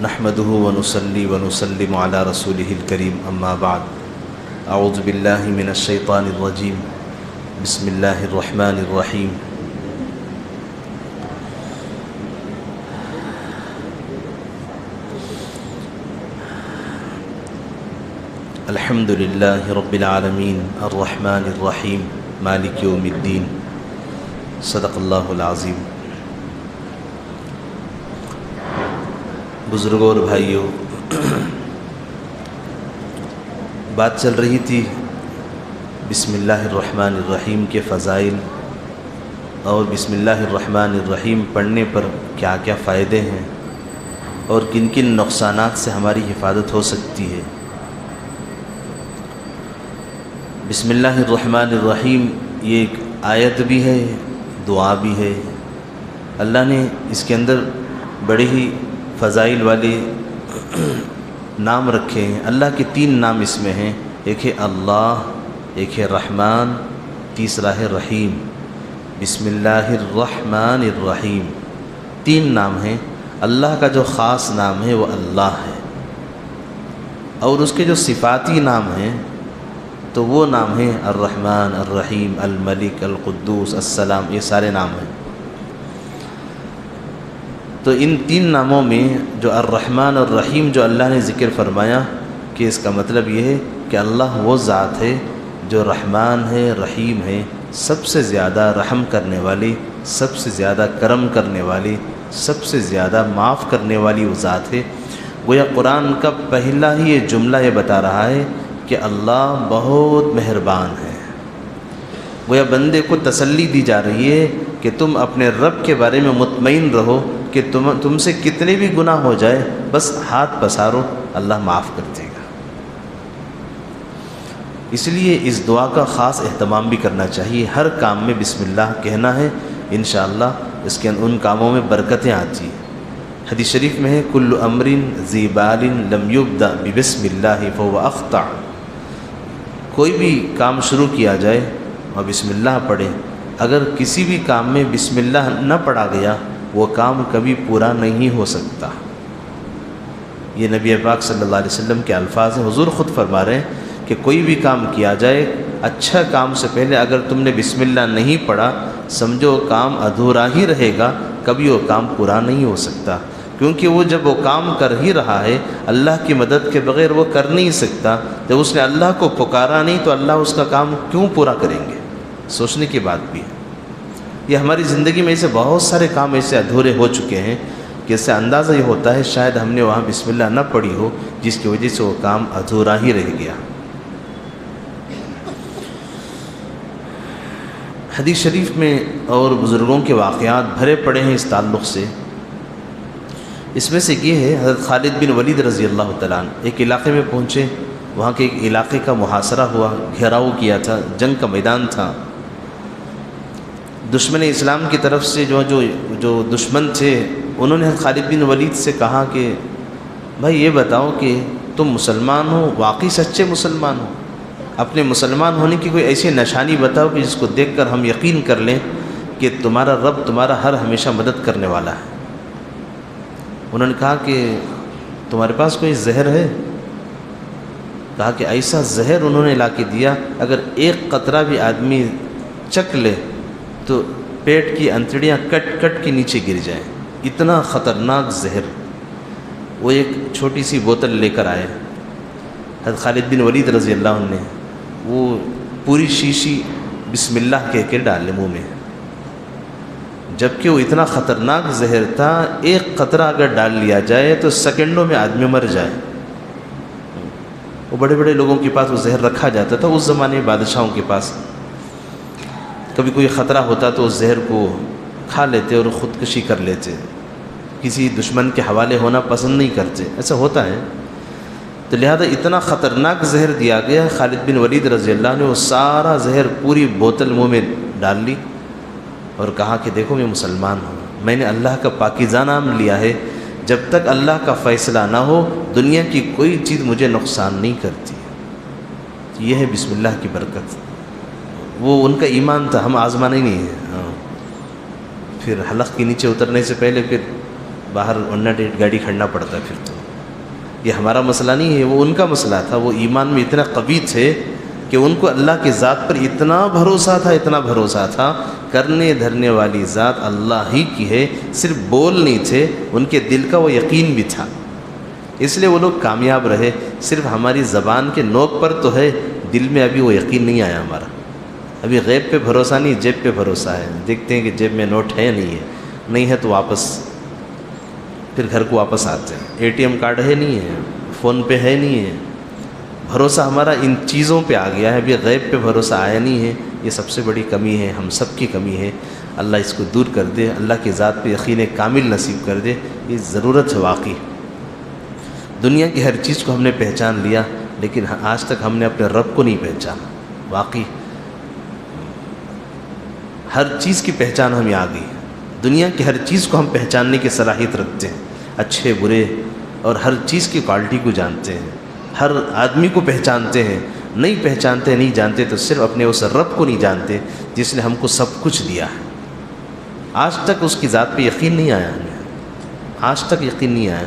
نحمده ونصلي ونسلم على رسوله الكريم اما بعد اعوذ باللہ من الشیطان الرجیم بسم اللہ الرحمن الرحیم الحمد للہ رب العالمین الرحمن الرحیم مالک یوم الدین صدق اللہ العظیم۔ بزرگوں اور بھائیوں، بات چل رہی تھی بسم اللہ الرحمن الرحیم کے فضائل اور بسم اللہ الرحمن الرحیم پڑھنے پر کیا کیا فائدے ہیں اور کن کن نقصانات سے ہماری حفاظت ہو سکتی ہے۔ بسم اللہ الرحمن الرحیم یہ ایک آیت بھی ہے، دعا بھی ہے۔ اللہ نے اس کے اندر بڑے ہی فضائل والے نام رکھے ہیں۔ اللہ کے 3 نام اس میں ہیں، ایک ہے اللہ، ایک ہے رحمان، تیسرا ہے رحیم۔ بسم اللہ الرحمن الرحیم 3 نام ہیں۔ اللہ کا جو خاص نام ہے وہ اللہ ہے، اور اس کے جو صفاتی نام ہیں تو وہ نام ہیں الرحمن، الرحیم، الملک، القدوس، السلام، یہ سارے نام ہیں۔ تو ان 3 ناموں میں جو الرحمن الرحیم جو اللہ نے ذکر فرمایا کہ اس کا مطلب یہ ہے کہ اللہ وہ ذات ہے جو رحمان ہے، رحیم ہے، سب سے زیادہ رحم کرنے والی، سب سے زیادہ کرم کرنے والی، سب سے زیادہ معاف کرنے والی وہ ذات ہے۔ گویا قرآن کا پہلا ہی یہ جملہ یہ بتا رہا ہے کہ اللہ بہت مہربان ہے۔ گویا بندے کو تسلی دی جا رہی ہے کہ تم اپنے رب کے بارے میں مطمئن رہو کہ تم سے کتنے بھی گناہ ہو جائے، بس ہاتھ پسارو، اللہ معاف کر دے گا۔ اس لیے اس دعا کا خاص اہتمام بھی کرنا چاہیے۔ ہر کام میں بسم اللہ کہنا ہے، انشاءاللہ اس کے ان کاموں میں برکتیں آتی ہیں۔ حدیث شریف میں ہے کل امر ذی بال لم یبدأ ببسم اللہ فهو اخطأ۔ کوئی بھی کام شروع کیا جائے اور بسم اللہ پڑھیں، اگر کسی بھی کام میں بسم اللہ نہ پڑھا گیا وہ کام کبھی پورا نہیں ہو سکتا۔ یہ نبی پاک صلی اللہ علیہ وسلم کے الفاظ ہیں۔ حضور خود فرما رہے ہیں کہ کوئی بھی کام کیا جائے، اچھا کام سے پہلے اگر تم نے بسم اللہ نہیں پڑھا، سمجھو کام ادھورا ہی رہے گا، کبھی وہ کام پورا نہیں ہو سکتا، کیونکہ وہ جب وہ کام کر ہی رہا ہے اللہ کی مدد کے بغیر وہ کر نہیں سکتا۔ جب اس نے اللہ کو پکارا نہیں تو اللہ اس کا کام کیوں پورا کریں گے؟ سوچنے کی بات بھی ہے۔ یہ ہماری زندگی میں ایسے بہت سارے کام ایسے ادھورے ہو چکے ہیں کہ اس سے اندازہ یہ ہوتا ہے شاید ہم نے وہاں بسم اللہ نہ پڑھی ہو، جس کی وجہ سے وہ کام ادھورا ہی رہ گیا۔ حدیث شریف میں اور بزرگوں کے واقعات بھرے پڑے ہیں اس تعلق سے۔ اس میں سے یہ ہے حضرت خالد بن ولید رضی اللہ تعالیٰ عنہ ایک علاقے میں پہنچے، وہاں کے ایک علاقے کا محاصرہ ہوا، گھیراؤ کیا تھا، جنگ کا میدان تھا۔ دشمن اسلام کی طرف سے جو دشمن تھے انہوں نے خالد بن ولید سے کہا کہ بھائی یہ بتاؤ کہ تم مسلمان ہو، واقعی سچے مسلمان ہو، اپنے مسلمان ہونے کی کوئی ایسی نشانی بتاؤ کہ جس کو دیکھ کر ہم یقین کر لیں کہ تمہارا رب تمہارا ہر ہمیشہ مدد کرنے والا ہے۔ انہوں نے کہا کہ تمہارے پاس کوئی زہر ہے؟ کہا کہ ایسا زہر انہوں نے لا کے دیا، اگر ایک قطرہ بھی آدمی چکھ لے تو پیٹ کی انتڑیاں کٹ کٹ کے نیچے گر جائیں، اتنا خطرناک زہر۔ وہ ایک چھوٹی سی بوتل لے کر آئے، حضرت خالد بن ولید رضی اللہ عنہ نے وہ پوری شیشی بسم اللہ کہہ کے ڈالے منہ میں، جبکہ وہ اتنا خطرناک زہر تھا، ایک قطرہ اگر ڈال لیا جائے تو سیکنڈوں میں آدمی مر جائے۔ وہ بڑے بڑے لوگوں کے پاس وہ زہر رکھا جاتا تھا اس زمانے میں، بادشاہوں کے پاس۔ کبھی کوئی خطرہ ہوتا تو اس زہر کو کھا لیتے اور خودکشی کر لیتے، کسی دشمن کے حوالے ہونا پسند نہیں کرتے، ایسا ہوتا ہے۔ تو لہذا اتنا خطرناک زہر دیا گیا، خالد بن ولید رضی اللہ نے وہ سارا زہر پوری بوتل منہ میں ڈال لی اور کہا کہ دیکھو میں مسلمان ہوں، میں نے اللہ کا پاکیزہ نام لیا ہے، جب تک اللہ کا فیصلہ نہ ہو دنیا کی کوئی چیز مجھے نقصان نہیں کرتی۔ یہ ہے بسم اللہ کی برکت۔ وہ ان کا ایمان تھا، ہم آزمانے نہیں ہیں۔ پھر حلق کے نیچے اترنے سے پہلے پھر باہر ورنہ گاڑی کھڑنا پڑتا پھر تو. یہ ہمارا مسئلہ نہیں ہے، وہ ان کا مسئلہ تھا. وہ ایمان میں اتنا قوی تھے کہ ان کو اللہ کی ذات پر اتنا بھروسہ تھا، اتنا بھروسہ تھا. کرنے دھرنے والی ذات اللہ ہی کی ہے، صرف بول نہیں تھے، ان کے دل کا وہ یقین بھی تھا. اس لیے وہ لوگ کامیاب رہے. صرف ہماری زبان کے نوک پر تو ہے، دل میں ابھی وہ یقین نہیں آیا ہمارا. ابھی غیب پہ بھروسہ نہیں، جیب پہ بھروسہ ہے. دیکھتے ہیں کہ جیب میں نوٹ ہے نہیں ہے، نہیں ہے تو واپس پھر گھر کو واپس آتے ہیں. اے ٹی ایم کارڈ ہے نہیں ہے، فون پے ہے نہیں ہے. بھروسہ ہمارا ان چیزوں پہ آ گیا ہے، ابھی غیب پہ بھروسہ آیا نہیں ہے. یہ سب سے بڑی کمی ہے، ہم سب کی کمی ہے. اللہ اس کو دور کر دے، اللہ کی ذات پہ یقین کامل نصیب کر دے. یہ ضرورت ہے واقعی. دنیا کی ہر چیز کو ہم نے پہچان لیا، لیکن آج تک ہم نے اپنے رب کو نہیں پہچانا. واقعی ہر چیز کی پہچان ہمیں آ گئی. دنیا کی ہر چیز کو ہم پہچاننے کی صلاحیت رکھتے ہیں، اچھے برے، اور ہر چیز کی کوالٹی کو جانتے ہیں. ہر آدمی کو پہچانتے ہیں. نہیں پہچانتے، نہیں جانتے تو صرف اپنے اس رب کو نہیں جانتے جس نے ہم کو سب کچھ دیا ہے. آج تک اس کی ذات پہ یقین نہیں آیا ہمیں، آج تک یقین نہیں آیا.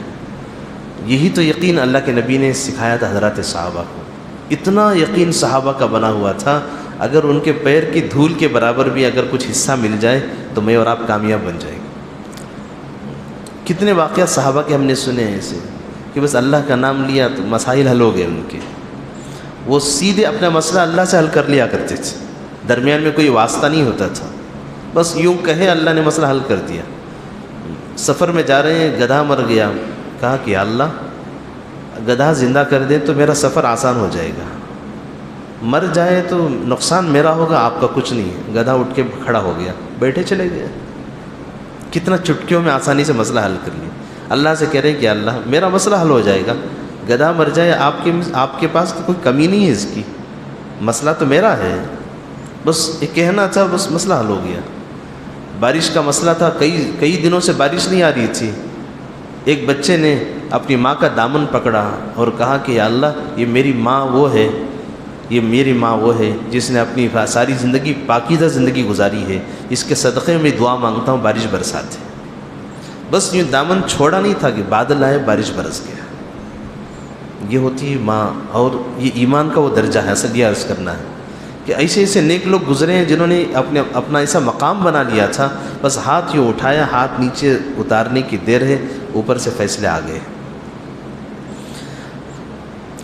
یہی تو یقین اللہ کے نبی نے سکھایا تھا حضرات صحابہ کو. اتنا یقین صحابہ کا بنا ہوا تھا، اگر ان کے پیر کی دھول کے برابر بھی اگر کچھ حصہ مل جائے تو میں اور آپ کامیاب بن جائیں گے. کتنے واقعات صحابہ کے ہم نے سنے ہیں ایسے کہ بس اللہ کا نام لیا تو مسائل حل ہو گئے ان کے. وہ سیدھے اپنا مسئلہ اللہ سے حل کر لیا کرتے تھے، درمیان میں کوئی واسطہ نہیں ہوتا تھا. بس یوں کہے اللہ نے مسئلہ حل کر دیا. سفر میں جا رہے ہیں، گدھا مر گیا. کہا کہ اللہ گدھا زندہ کر دیں تو میرا سفر آسان ہو جائے گا، مر جائے تو نقصان میرا ہوگا، آپ کا کچھ نہیں ہے. گدھا اٹھ کے کھڑا ہو گیا، بیٹھے چلے گئے. کتنا چٹکیوں میں آسانی سے مسئلہ حل کر لیا. اللہ سے کہہ رہے ہیں کہ اللہ میرا مسئلہ حل ہو جائے گا، گدھا مر جائے آپ کے پاس تو کوئی کمی نہیں ہے اس کی، مسئلہ تو میرا ہے. بس یہ کہنا تھا، بس مسئلہ حل ہو گیا. بارش کا مسئلہ تھا، کئی دنوں سے بارش نہیں آ رہی تھی. ایک بچے نے اپنی ماں کا دامن پکڑا اور کہا کہ یا اللہ یہ میری ماں وہ ہے، یہ میری ماں وہ ہے جس نے اپنی ساری زندگی پاکیزہ زندگی گزاری ہے، اس کے صدقے میں دعا مانگتا ہوں بارش برساتے. بس یوں دامن چھوڑا نہیں تھا کہ بادل آئے، بارش برس گیا. یہ ہوتی ہے ماں. اور یہ ایمان کا وہ درجہ ہے. اصل یہ عرض کرنا ہے کہ ایسے ایسے نیک لوگ گزرے ہیں جنہوں نے اپنا ایسا مقام بنا لیا تھا، بس ہاتھ یوں اٹھایا، ہاتھ نیچے اتارنے کی دیر ہے، اوپر سے فیصلے آ گئے.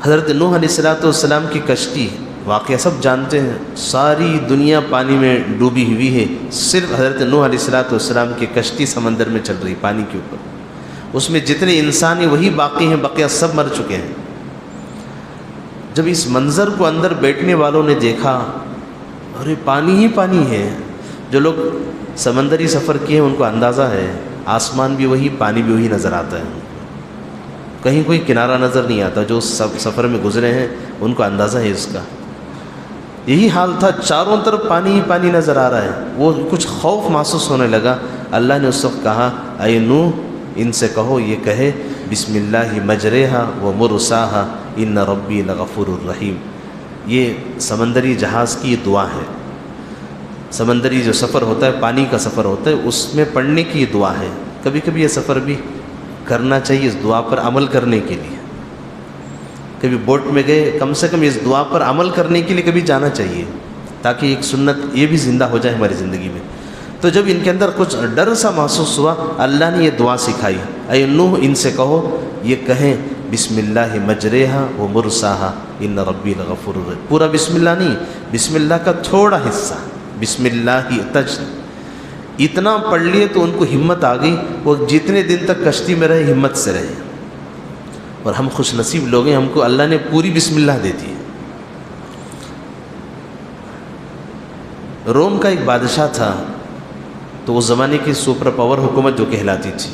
حضرت نوح علیہ السلام کی کشتی واقعہ سب جانتے ہیں. ساری دنیا پانی میں ڈوبی ہوئی ہے، صرف حضرت نوح علیہ السلام کی کشتی سمندر میں چل رہی پانی کے اوپر. اس میں جتنے انسان ہیں وہی باقی ہیں، بقیہ سب مر چکے ہیں. جب اس منظر کو اندر بیٹھنے والوں نے دیکھا، ارے پانی ہی پانی ہے. جو لوگ سمندری سفر کیے ہیں ان کو اندازہ ہے، آسمان بھی وہی، پانی بھی وہی نظر آتا ہے. کہیں کوئی کنارہ نظر نہیں آتا. جو سفر میں گزرے ہیں ان کو اندازہ ہے اس کا. یہی حال تھا، چاروں طرف پانی ہی پانی نظر آ رہا ہے. وہ کچھ خوف محسوس ہونے لگا. اللہ نے اس وقت کہا اے نوح ان سے کہو یہ کہے بسم اللہ مجریہا و مرساہا ان ربی لغفور الرحیم. یہ سمندری جہاز کی یہ دعا ہے. سمندری جو سفر ہوتا ہے، پانی کا سفر ہوتا ہے، اس میں پڑھنے کی یہ دعا ہے. کبھی کبھی یہ سفر بھی کرنا چاہیے اس دعا پر عمل کرنے کے لیے. کبھی بوٹ میں گئے، کم سے کم اس دعا پر عمل کرنے کے لیے کبھی جانا چاہیے، تاکہ ایک سنت یہ بھی زندہ ہو جائے ہماری زندگی میں. تو جب ان کے اندر کچھ ڈر سا محسوس ہوا، اللہ نے یہ دعا سکھائی. اے نوح ان سے کہو یہ کہیں بسم اللہ مجریہا و مرساہا ان ربی لغفور الرحیم. پورا بسم اللہ نہیں، بسم اللہ کا تھوڑا حصہ، بسم اللہ ہی اتنا پڑھ لیے تو ان کو ہمت آ گئی. وہ جتنے دن تک کشتی میں رہے ہمت سے رہے. اور ہم خوش نصیب لوگ ہیں، ہم کو اللہ نے پوری بسم اللہ دے دی. روم کا ایک بادشاہ تھا، تو اس زمانے کی سپر پاور حکومت جو کہلاتی تھی.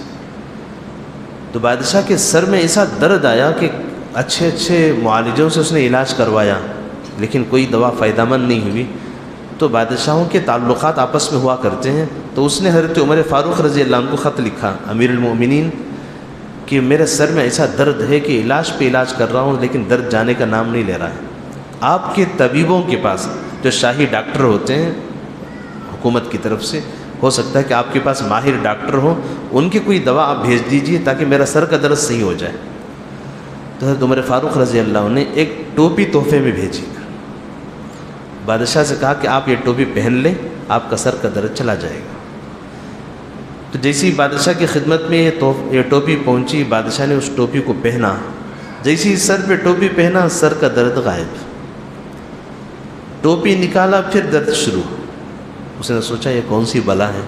تو بادشاہ کے سر میں ایسا درد آیا کہ اچھے معالجوں سے اس نے علاج کروایا، لیکن کوئی دوا فائدہ مند نہیں ہوئی. تو بادشاہوں کے تعلقات آپس میں ہوا کرتے ہیں. تو اس نے حضرت عمر فاروق رضی اللہ عنہ کو خط لکھا، امیر المؤمنین، کہ میرے سر میں ایسا درد ہے کہ علاج پہ علاج کر رہا ہوں لیکن درد جانے کا نام نہیں لے رہا ہے. آپ کے طبیبوں کے پاس، جو شاہی ڈاکٹر ہوتے ہیں حکومت کی طرف سے، ہو سکتا ہے کہ آپ کے پاس ماہر ڈاکٹر ہو، ان کی کوئی دوا آپ بھیج دیجئے تاکہ میرا سر کا درد صحیح ہو جائے۔ تو حضرت عمر فاروق رضی اللہ عنہ نے ایک ٹوپی تحفے میں بھیجی، بادشاہ سے کہا کہ آپ یہ ٹوپی پہن لیں، آپ کا سر کا درد چلا جائے گا۔ تو جیسی بادشاہ کی خدمت میں یہ ٹوپی پہنچی، بادشاہ نے اس ٹوپی کو پہنا، جیسی سر پہ ٹوپی پہنا سر کا درد غائب، ٹوپی نکالا پھر درد شروع۔ اس نے سوچا یہ کون سی بلا ہے،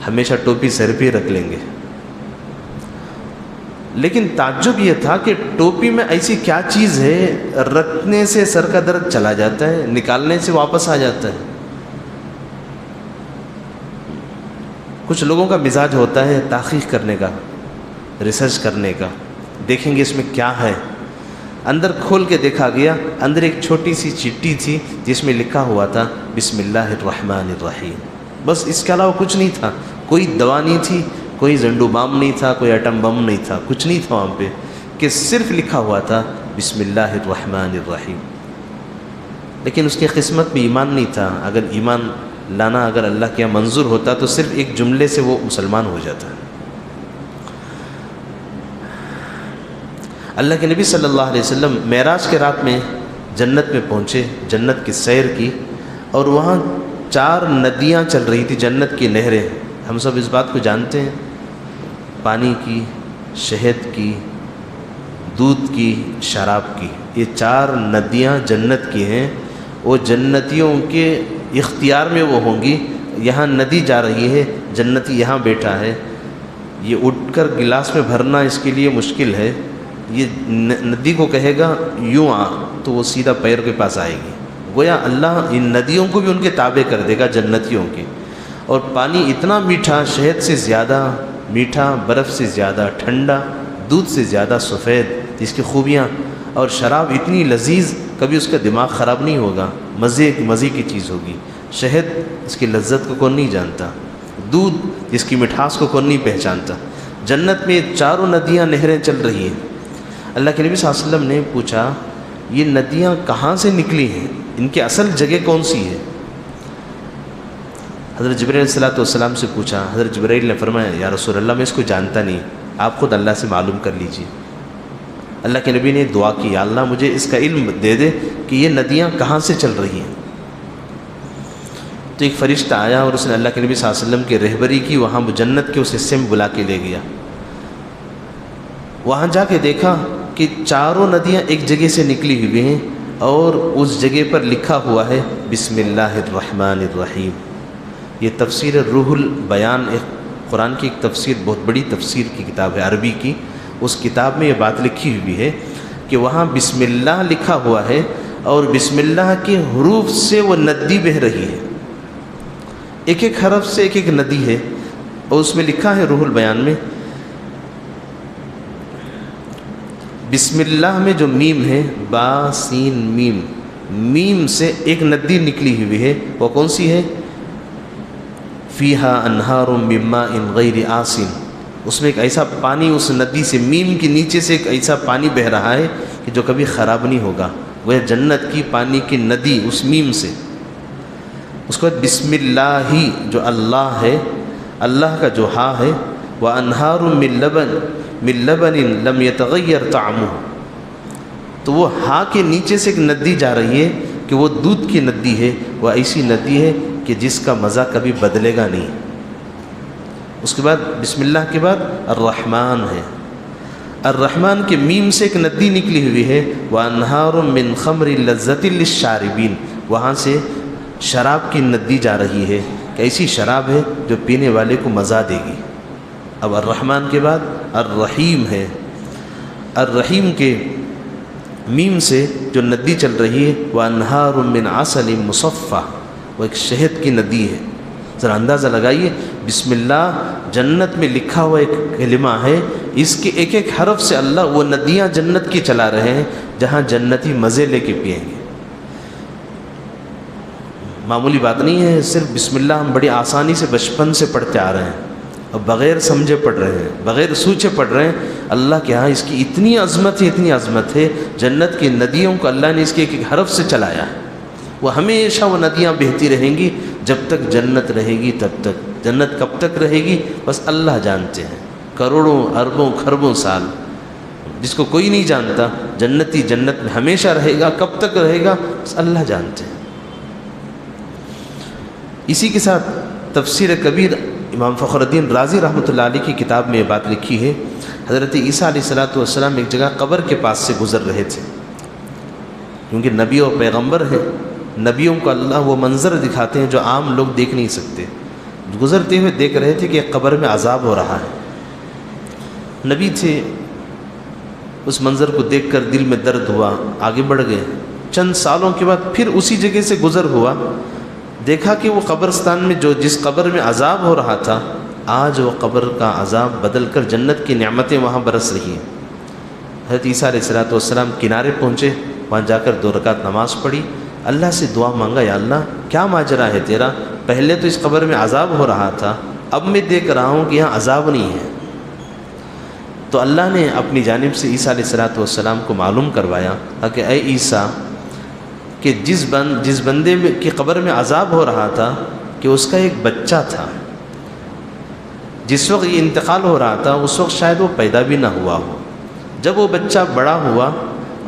ہمیشہ ٹوپی سر پہ رکھ لیں گے، لیکن تعجب یہ تھا کہ ٹوپی میں ایسی کیا چیز ہے رکھنے سے سر کا درد چلا جاتا ہے، نکالنے سے واپس آ جاتا ہے۔ کچھ لوگوں کا مزاج ہوتا ہے تحقیق کرنے کا، ریسرچ کرنے کا، دیکھیں گے اس میں کیا ہے۔ اندر کھول کے دیکھا گیا، اندر ایک چھوٹی سی چٹھی تھی جس میں لکھا ہوا تھا بسم اللہ الرحمن الرحیم، بس اس کے علاوہ کچھ نہیں تھا، کوئی دوا نہیں تھی، کوئی زنڈو بام نہیں تھا، کوئی ایٹم بم نہیں تھا، کچھ نہیں تھا وہاں پہ، کہ صرف لکھا ہوا تھا بسم اللہ الرحمن الرحیم۔ لیکن اس کی قسمت میں ایمان نہیں تھا، اگر ایمان لانا اگر اللہ کے یہاں منظور ہوتا تو صرف ایک جملے سے وہ مسلمان ہو جاتا۔ اللہ کے نبی صلی اللہ علیہ وسلم معراج کے رات میں جنت میں پہنچے، جنت کی سیر کی، اور وہاں 4 ندیاں چل رہی تھی، جنت کی نہریں۔ ہم سب اس بات کو جانتے ہیں، پانی کی، شہد کی، دودھ کی، شراب کی، یہ 4 ندیاں جنت کی ہیں، وہ جنتیوں کے اختیار میں وہ ہوں گی۔ یہاں ندی جا رہی ہے، جنتی یہاں بیٹھا ہے، یہ اٹھ کر گلاس میں بھرنا اس کے لیے مشکل ہے، یہ ندی کو کہے گا یوں آ تو وہ سیدھا پیر کے پاس آئے گی۔ گویا اللہ ان ندیوں کو بھی ان کے تابع کر دے گا، جنتیوں کے۔ اور پانی اتنا میٹھا، شہد سے زیادہ میٹھا، برف سے زیادہ ٹھنڈا، دودھ سے زیادہ سفید، جس کی خوبیاں، اور شراب اتنی لذیذ، کبھی اس کا دماغ خراب نہیں ہوگا، مزے کی چیز ہوگی۔ شہد اس کی لذت کو کون نہیں جانتا، دودھ جس کی مٹھاس کو کون نہیں پہچانتا۔ جنت میں 4 ندیاں نہریں چل رہی ہیں۔ اللہ کے نبی صلی اللہ علیہ وسلم نے پوچھا یہ ندیاں کہاں سے نکلی ہیں، ان کی اصل جگہ کون سی ہے؟ حضرت جبرائیل علیہ السلام سے پوچھا، حضرت جبرائیل نے فرمایا یا رسول اللہ میں اس کو جانتا نہیں، آپ خود اللہ سے معلوم کر لیجیے۔ اللہ کے نبی نے دعا کی، یا اللہ مجھے اس کا علم دے دے کہ یہ ندیاں کہاں سے چل رہی ہیں۔ تو ایک فرشتہ آیا اور اس نے اللہ کے نبی صلی اللہ علیہ وسلم کی رہبری کی، وہاں جنت کے اس حصے میں بلا کے لے گیا۔ وہاں جا کے دیکھا کہ 4 ندیاں ایک جگہ سے نکلی ہوئی ہیں، اور اس جگہ پر لکھا ہوا ہے بسم اللہ الرحمن الرحیم۔ یہ تفسیر روح البیان، ایک قرآن کی ایک تفسیر، بہت بڑی تفسیر کی کتاب ہے عربی کی، اس کتاب میں یہ بات لکھی ہوئی ہے کہ وہاں بسم اللہ لکھا ہوا ہے، اور بسم اللہ کے حروف سے وہ ندی بہہ رہی ہے، ایک ایک حرف سے ایک ایک ندی ہے، اور اس میں لکھا ہے روح البیان میں بسم اللہ میں جو میم ہے، با سین میم، میم سے ایک ندی نکلی ہوئی ہے، وہ کون سی ہے؟ فیہا انہار من ماء غیر آسن، اس میں ایک ایسا پانی، اس ندی سے، میم کے نیچے سے ایک ایسا پانی بہہ رہا ہے کہ جو کبھی خراب نہیں ہوگا، وہ جنت کی پانی کی ندی اس میم سے۔ اس کے بعد بسم اللہ ہی جو اللہ ہے، اللہ کا جو ہا ہے، وَأَنْهَارٌ مِّن لَبَنٍ لَمْ يَتَغَيَّرْ طَعْمُهُ، تو وہ ہا کے نیچے سے ایک ندی جا رہی ہے کہ وہ دودھ کی ندی ہے، وہ ایسی ندی ہے کہ جس کا مزہ کبھی بدلے گا نہیں۔ اس کے بعد بسم اللہ کے بعد الرحمن ہے، الرحمن کے میم سے ایک ندی نکلی ہوئی ہے، وَأَنْهَارٌ مِّن خَمْرٍ لَذَّةٍ لِلشَّارِبِينَ، وہاں سے شراب کی ندی جا رہی ہے کہ ایسی شراب ہے جو پینے والے کو مزہ دے گی۔ اب الرحمن کے بعد الرحیم ہے، الرحیم کے میم سے جو ندی چل رہی ہے، وَأَنْهَارٌ مِّنْ عَسَلٍ مُصَفَّى، وہ ایک شہد کی ندی ہے۔ ذرا اندازہ لگائیے، بسم اللہ جنت میں لکھا ہوا ایک کلمہ ہے، اس کے ایک ایک حرف سے اللہ وہ ندیاں جنت کی چلا رہے ہیں جہاں جنتی مزے لے کے پئیں گے۔ معمولی بات نہیں ہے، صرف بسم اللہ ہم بڑی آسانی سے بچپن سے پڑھتے آ رہے ہیں، اور بغیر سمجھے پڑھ رہے ہیں، بغیر سوچے پڑھ رہے ہیں۔ اللہ کے ہاں اس کی اتنی عظمت ہے، اتنی عظمت ہے، جنت کی ندیوں کو اللہ نے اس کے ایک ایک حرف سے چلایا ہے، وہ ہمیشہ وہ ندیاں بہتی رہیں گی جب تک جنت رہے گی تب تک، جنت کب تک رہے گی بس اللہ جانتے ہیں، کروڑوں اربوں خربوں سال، جس کو کوئی نہیں جانتا، جنتی جنت میں ہمیشہ رہے گا، کب تک رہے گا بس اللہ جانتے ہیں۔ اسی کے ساتھ تفسیر کبیر امام فخر الدین رازی رحمۃ اللہ علیہ کی کتاب میں یہ بات لکھی ہے، حضرت عیسیٰ علیہ السلام ایک جگہ قبر کے پاس سے گزر رہے تھے، کیونکہ نبی اور پیغمبر ہیں، نبیوں کو اللہ وہ منظر دکھاتے ہیں جو عام لوگ دیکھ نہیں سکتے۔ گزرتے ہوئے دیکھ رہے تھے کہ ایک قبر میں عذاب ہو رہا ہے، نبی تھے، اس منظر کو دیکھ کر دل میں درد ہوا، آگے بڑھ گئے۔ چند سالوں کے بعد پھر اسی جگہ سے گزر ہوا، دیکھا کہ وہ قبرستان میں جس قبر میں عذاب ہو رہا تھا، آج وہ قبر کا عذاب بدل کر جنت کی نعمتیں وہاں برس رہی ہیں۔ حضرت عیسیٰ علیہ السلام کنارے پہنچے، وہاں جا کر 2 رکعت نماز پڑھی، اللہ سے دعا مانگا، یا اللہ کیا ماجرا ہے تیرا، پہلے تو اس قبر میں عذاب ہو رہا تھا، اب میں دیکھ رہا ہوں کہ یہاں عذاب نہیں ہے۔ تو اللہ نے اپنی جانب سے عیسیٰ علیہ السلام کو معلوم کروایا کہ اے عیسیٰ، کہ جس بندے کی قبر میں عذاب ہو رہا تھا کہ اس کا ایک بچہ تھا، جس وقت یہ انتقال ہو رہا تھا اس وقت شاید وہ پیدا بھی نہ ہوا ہو۔ جب وہ بچہ بڑا ہوا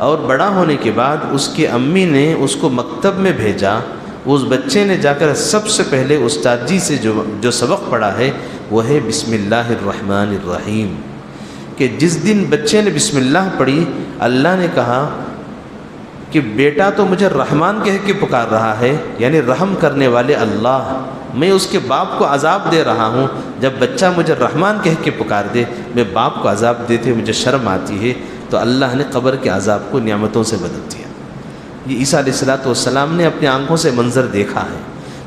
اور بڑا ہونے کے بعد اس کی امی نے اس کو مکتب میں بھیجا، اس بچے نے جا کر سب سے پہلے استاد جی سے جو سبق پڑھا ہے وہ ہے بسم اللہ الرحمن الرحیم، کہ جس دن بچے نے بسم اللہ پڑھی، اللہ نے کہا کہ بیٹا تو مجھے رحمان کہہ کے پکار رہا ہے، یعنی رحم کرنے والے اللہ، میں اس کے باپ کو عذاب دے رہا ہوں، جب بچہ مجھے رحمان کہہ کے پکار دے، میں باپ کو عذاب دیتے مجھے شرم آتی ہے، تو اللہ نے قبر کے عذاب کو نعمتوں سے بدل دیا۔ یہ عیسیٰ علیہ السلام نے اپنی آنکھوں سے منظر دیکھا ہے،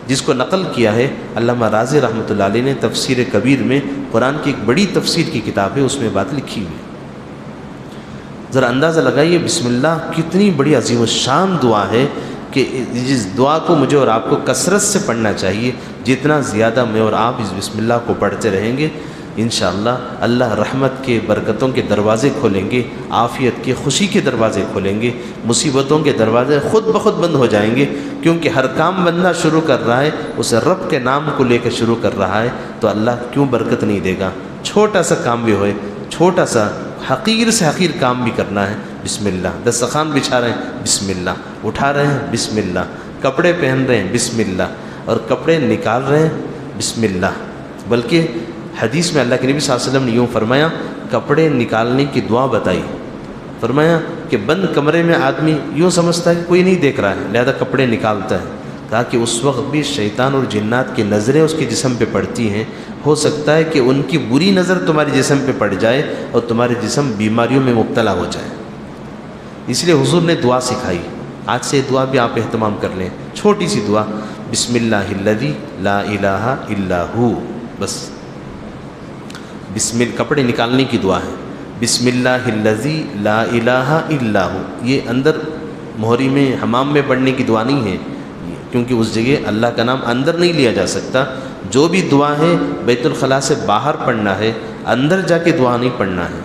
جس کو نقل کیا ہے علامہ رازی رحمۃ اللہ علیہ نے تفسیر کبیر میں، قرآن کی ایک بڑی تفسیر کی کتاب ہے، اس میں بات لکھی ہوئی۔ ذرا اندازہ لگائیے بسم اللہ کتنی بڑی عظیم الشان دعا ہے، کہ جس دعا کو مجھے اور آپ کو کثرت سے پڑھنا چاہیے، جتنا زیادہ میں اور آپ اس بسم اللہ کو پڑھتے رہیں گے، انشاءاللہ اللہ رحمت کے برکتوں کے دروازے کھولیں گے، عافیت کے خوشی کے دروازے کھولیں گے، مصیبتوں کے دروازے خود بخود بند ہو جائیں گے، کیونکہ ہر کام بندہ شروع کر رہا ہے اسے رب کے نام کو لے کر شروع کر رہا ہے، تو اللہ کیوں برکت نہیں دے گا؟ چھوٹا سا کام بھی ہوئے، چھوٹا سا حقیر سے حقیر کام بھی کرنا ہے، بسم اللہ، دسترخوان بچھا رہے ہیں بسم اللہ، اٹھا رہے ہیں بسم اللہ، کپڑے پہن رہے ہیں بسم اللہ، اور کپڑے نکال رہے ہیں بسم اللہ۔ بلکہ حدیث میں اللہ کے نبی صلی اللہ علیہ وسلم نے یوں فرمایا، کپڑے نکالنے کی دعا بتائی، فرمایا کہ بند کمرے میں آدمی یوں سمجھتا ہے کہ کوئی نہیں دیکھ رہا ہے، لہذا کپڑے نکالتا ہے، تاکہ اس وقت بھی شیطان اور جنات کی نظریں اس کے جسم پہ پڑتی ہیں، ہو سکتا ہے کہ ان کی بری نظر تمہارے جسم پہ پڑ جائے اور تمہارے جسم بیماریوں میں مبتلا ہو جائے۔ اس لیے حضور نے دعا سکھائی، آج سے دعا بھی آپ اہتمام کر لیں، چھوٹی سی دعا، بسم اللہ الذی لا الہ الا ہو، بس کپڑے نکالنے کی دعا ہے، بسم اللہ الذی لا الہ الا ہو، یہ اندر مہری میں حمام میں پڑھنے کی دعا نہیں ہے، کیونکہ اس جگہ اللہ کا نام اندر نہیں لیا جا سکتا۔ جو بھی دعا ہے بیت الخلاء سے باہر پڑھنا ہے، اندر جا کے دعا نہیں پڑھنا ہے،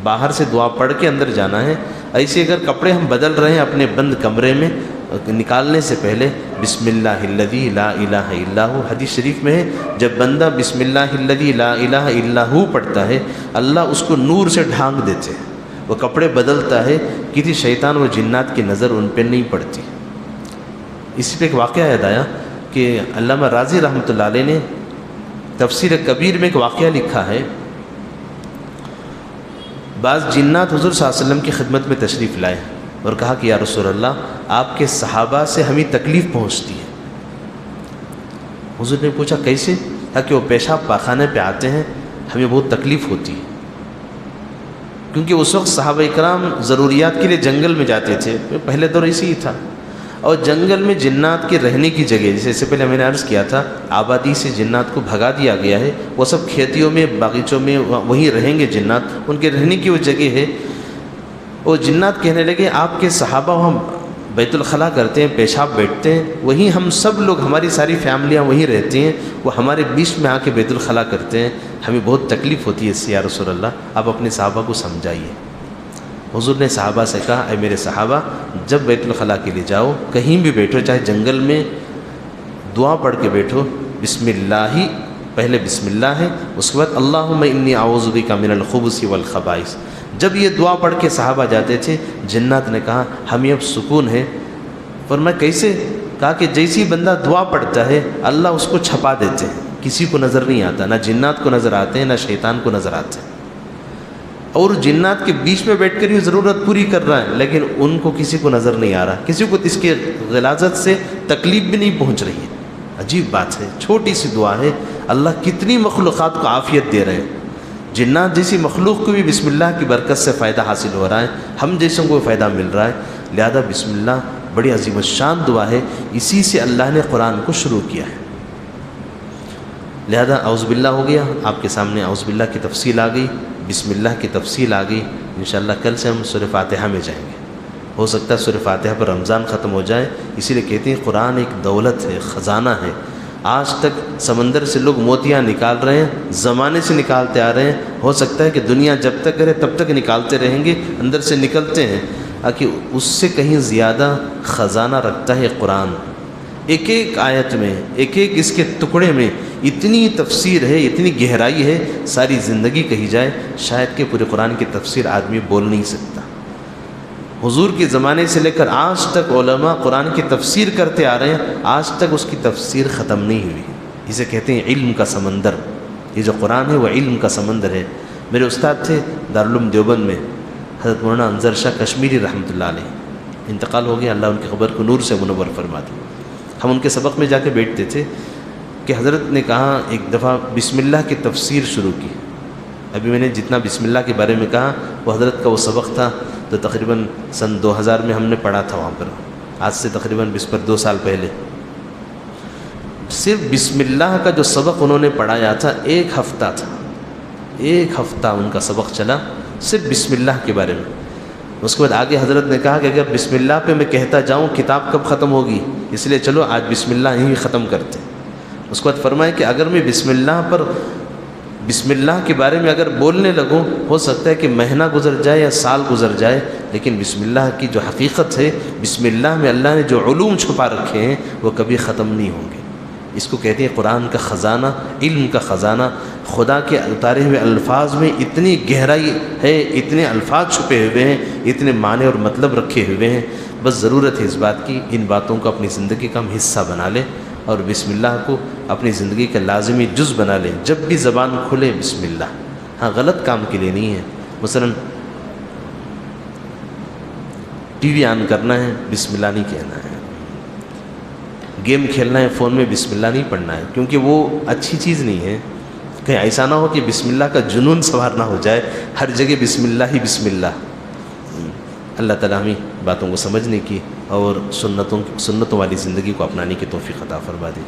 باہر سے دعا پڑھ کے اندر جانا ہے۔ ایسے اگر کپڑے ہم بدل رہے ہیں اپنے بند کمرے میں، نکالنے سے پہلے بسم اللہ الذی لا الہ الا ہو، حدیث شریف میں ہے جب بندہ بسم اللہ الذی لا الہ الا ہو پڑھتا ہے، اللہ اس کو نور سے ڈھانک دیتے ہیں، وہ کپڑے بدلتا ہے، کسی شیطان و جنات کی نظر ان پہ نہیں پڑتی۔ اسی پہ ایک واقعہ یاد آیا کہ علامہ رازی رحمۃ اللہ علیہ نے تفسیر کبیر میں ایک واقعہ لکھا ہے، بعض جنات حضور صلی اللہ علیہ وسلم کی خدمت میں تشریف لائے اور کہا کہ یا رسول اللہ، آپ کے صحابہ سے ہمیں تکلیف پہنچتی ہے۔ حضور نے پوچھا کیسے؟ کہ وہ پیشاب پاخانے پہ آتے ہیں، ہمیں بہت تکلیف ہوتی ہے، کیونکہ اس وقت صحابہ اکرام ضروریات کے لیے جنگل میں جاتے تھے، پہلے دور اسی ہی تھا، اور جنگل میں جنات کے رہنے کی جگہ، جیسے اس سے پہلے میں نے عرض کیا تھا، آبادی سے جنات کو بھگا دیا گیا ہے، وہ سب کھیتیوں میں باغیچوں میں وہیں رہیں گے جنات، ان کے رہنے کی وہ جگہ ہے۔ وہ جنات کہنے لگے آپ کے صحابہ ہم بیت الخلاء کرتے ہیں، پیشاب بیٹھتے ہیں، وہیں ہم سب لوگ، ہماری ساری فیملیاں وہیں رہتی ہیں، وہ ہمارے بیچ میں آ کے بیت الخلاء کرتے ہیں، ہمیں بہت تکلیف ہوتی ہے اس سے، یا رسول اللہ آپ اپنے صحابہ کو سمجھائیے۔ حضور نے صحابہ سے کہا اے میرے صحابہ، جب بیت الخلاء کے لیے جاؤ، کہیں بھی بیٹھو، چاہے جنگل میں دعا پڑھ کے بیٹھو، بسم اللہ ہی، پہلے بسم اللہ ہے، اس کے بعد اللہم انی اعوذ بک من الخبث والخبائث۔ جب یہ دعا پڑھ کے صحابہ جاتے تھے، جنات نے کہا ہمیں اب سکون ہے۔ فرمایا کیسے؟ کہا کہ جیسی بندہ دعا پڑھتا ہے اللہ اس کو چھپا دیتے ہیں، کسی کو نظر نہیں آتا، نہ جنات کو نظر آتے ہیں نہ شیطان کو نظر آتے ہیں، اور جنات کے بیچ میں بیٹھ کر یہ ضرورت پوری کر رہا ہے لیکن ان کو کسی کو نظر نہیں آ رہا، کسی کو اس کے غلاظت سے تکلیف بھی نہیں پہنچ رہی ہے۔ عجیب بات ہے، چھوٹی سی دعا ہے، اللہ کتنی مخلوقات کو عافیت دے رہے ہیں۔ جنات جیسی مخلوق کو بھی بسم اللہ کی برکت سے فائدہ حاصل ہو رہا ہے، ہم جیسوں کو فائدہ مل رہا ہے، لہذا بسم اللہ بڑی عظیم الشان دعا ہے، اسی سے اللہ نے قرآن کو شروع کیا ہے۔ لہذا اعوذ باللہ ہو گیا، آپ کے سامنے اعوذ باللہ کی تفصیل آ گئی، بسم اللہ کی تفصیل آ گئی۔ انشاءاللہ کل سے ہم سورہ فاتحہ میں جائیں گے، ہو سکتا ہے سورہ فاتحہ پر رمضان ختم ہو جائے، اسی لیے کہتے ہیں قرآن ایک دولت ہے، خزانہ ہے۔ آج تک سمندر سے لوگ موتیاں نکال رہے ہیں، زمانے سے نکالتے آ رہے ہیں، ہو سکتا ہے کہ دنیا جب تک کرے تب تک نکالتے رہیں گے، اندر سے نکلتے ہیں، کہ اس سے کہیں زیادہ خزانہ رکھتا ہے قرآن۔ ایک ایک آیت میں، ایک ایک اس کے ٹکڑے میں اتنی تفسیر ہے، اتنی گہرائی ہے، ساری زندگی کہی جائے شاید کہ پورے قرآن کی تفسیر آدمی بول نہیں سکتا۔ حضور کے زمانے سے لے کر آج تک علماء قرآن کی تفسیر کرتے آ رہے ہیں، آج تک اس کی تفسیر ختم نہیں ہوئی۔ اسے کہتے ہیں علم کا سمندر، یہ جو قرآن ہے وہ علم کا سمندر ہے۔ میرے استاد تھے دارالعلوم دیوبند میں، حضرت مولانا انظر شاہ کشمیری رحمۃ اللہ علیہ، انتقال ہو گیا، اللہ ان کی قبر کو نور سے منور فرما دے۔ ہم ان کے سبق میں جا کے بیٹھتے تھے کہ حضرت نے کہا ایک دفعہ بسم اللہ کی تفسیر شروع کی۔ ابھی میں نے جتنا بسم اللہ کے بارے میں کہا وہ حضرت کا وہ سبق تھا، تو تقریباً سن 2000 میں ہم نے پڑھا تھا وہاں پر، آج سے تقریباً 2 سال پہلے۔ صرف بسم اللہ کا جو سبق انہوں نے پڑھایا تھا 1 ہفتہ تھا، 1 ہفتہ ان کا سبق چلا صرف بسم اللہ کے بارے میں۔ اس کے بعد آگے حضرت نے کہا کہ اگر بسم اللہ پہ میں کہتا جاؤں کتاب کب ختم ہوگی، اس لیے چلو آج بسم اللہ ہی ختم کرتے۔ اس کے بعد فرمایا کہ اگر میں بسم اللہ کے بارے میں اگر بولنے لگوں، ہو سکتا ہے کہ مہینہ گزر جائے یا سال گزر جائے، لیکن بسم اللہ کی جو حقیقت ہے، بسم اللہ میں اللہ نے جو علوم چھپا رکھے ہیں وہ کبھی ختم نہیں ہوں گے۔ اس کو کہتے ہیں قرآن کا خزانہ، علم کا خزانہ۔ خدا کے اتارے ہوئے الفاظ میں اتنی گہرائی ہے، اتنے الفاظ چھپے ہوئے ہیں، اتنے معنی اور مطلب رکھے ہوئے ہیں۔ بس ضرورت ہے اس بات کی، ان باتوں کو اپنی زندگی کا ہم حصہ بنا لیں اور بسم اللہ کو اپنی زندگی کا لازمی جز بنا لیں۔ جب بھی زبان کھلے بسم اللہ، ہاں غلط کام کے لیے نہیں ہے۔ مثلا ٹی وی آن کرنا ہے، بسم اللہ نہیں کہنا ہے۔ گیم کھیلنا ہے فون میں، بسم اللہ نہیں پڑھنا ہے، کیونکہ وہ اچھی چیز نہیں ہے۔ کہیں ایسا نہ ہو کہ بسم اللہ کا جنون سوار نہ ہو جائے، ہر جگہ بسم اللہ ہی بسم اللہ۔ اللہ تعالیٰ ہمیں باتوں کو سمجھنے کی اور سنتوں والی زندگی کو اپنانے کی توفیق عطا فرما دے۔